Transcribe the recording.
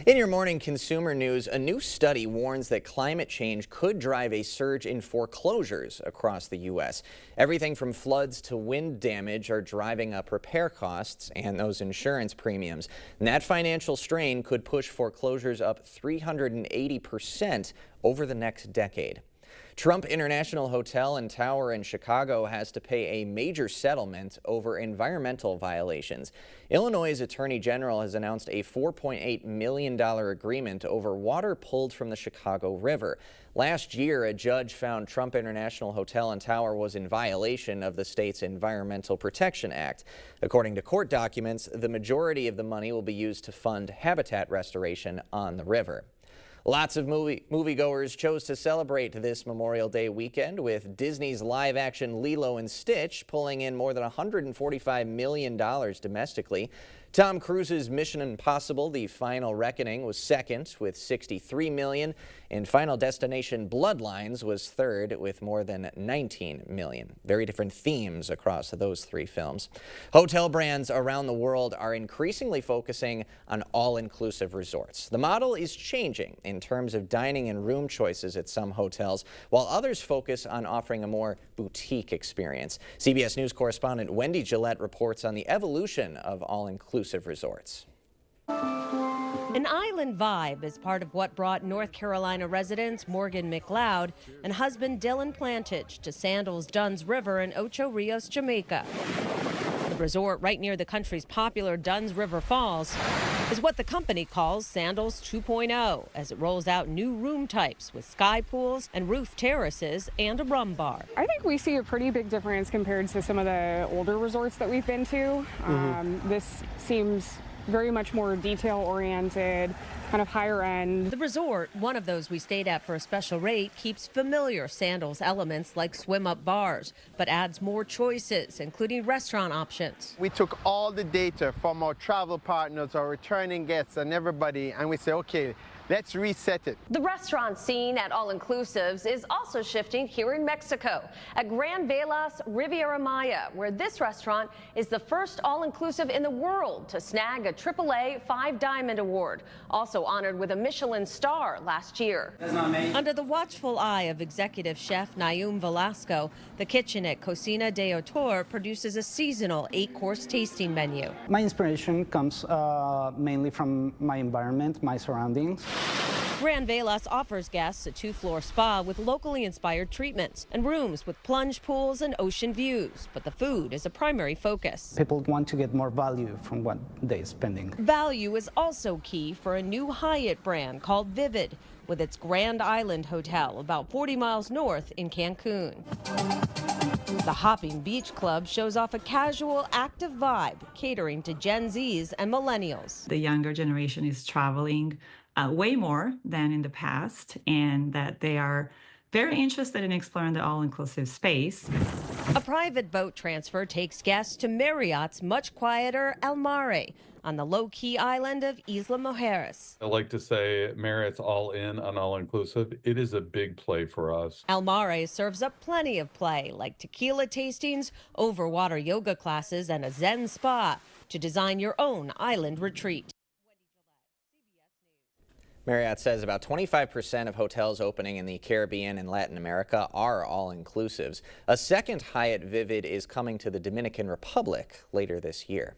In your morning consumer news, a new study warns that climate change could drive a surge in foreclosures across the U.S. Everything from floods to wind damage are driving up repair costs and those insurance premiums. And that financial strain could push foreclosures up 380% over the next decade. Trump International Hotel and Tower in Chicago has to pay a major settlement over environmental violations. Illinois' Attorney General has announced a $4.8 million agreement over water pulled from the Chicago River. Last year, a judge found Trump International Hotel and Tower was in violation of the state's Environmental Protection Act. According to court documents, the majority of the money will be used to fund habitat restoration on the river. Lots of moviegoers chose to celebrate this Memorial Day weekend with Disney's live-action Lilo and Stitch pulling in more than $145 million domestically. Tom Cruise's Mission Impossible: The Final Reckoning was second with $63 million, and Final Destination: Bloodlines was third with more than $19 million. Very different themes across those three films. Hotel brands around the world are increasingly focusing on all-inclusive resorts. The model is changing in terms of dining and room choices at some hotels, while others focus on offering a more boutique experience. CBS News correspondent Wendy Gillette reports on the evolution of all-inclusive resorts. An island vibe is part of what brought North Carolina residents Morgan McLeod and husband Dylan Plantage to Sandals Dunn's River in Ocho Rios, Jamaica. The resort right near the country's popular Dunn's River Falls is what the company calls Sandals 2.0 as it rolls out new room types with sky pools and roof terraces and a rum bar. I think we see a pretty big difference compared to some of the older resorts that we've been to. This seems very much more detail-oriented, kind of higher end. The resort, one of those we stayed at for a special rate, keeps familiar Sandals elements like swim-up bars, but adds more choices, including restaurant options. We took all the data from our travel partners, our returning guests, and everybody, and we say, okay, let's reset it. The restaurant scene at All Inclusives is also shifting here in Mexico at Gran Velas Riviera Maya, where this restaurant is the first all-inclusive in the world to snag a AAA 5-Diamond Award, also honored with a Michelin star last year. Under the watchful eye of executive chef Nayum Velasco, the kitchen at Cocina de Autor produces a seasonal 8-course tasting menu. My inspiration comes mainly from my environment, my surroundings. Gran Velas offers guests a 2-floor spa with locally inspired treatments and rooms with plunge pools and ocean views, but the food is a primary focus. People want to get more value from what they're spending. Value is also key for a new Hyatt brand called Vivid, with its Grand Island Hotel about 40 miles north in Cancun. The Hopping Beach Club shows off a casual, active vibe, catering to Gen Zs and millennials. The younger generation is traveling way more than in the past, and that they are very interested in exploring the all-inclusive space. A private boat transfer takes guests to Marriott's much quieter El Mare on the low-key island of Isla Mujeres. I like to say Marriott's all in on all-inclusive. It is a big play for us. El Mare serves up plenty of play, like tequila tastings, overwater yoga classes, and a Zen spa to design your own island retreat. Marriott says about 25% of hotels opening in the Caribbean and Latin America are all-inclusives. A second Hyatt Vivid is coming to the Dominican Republic later this year.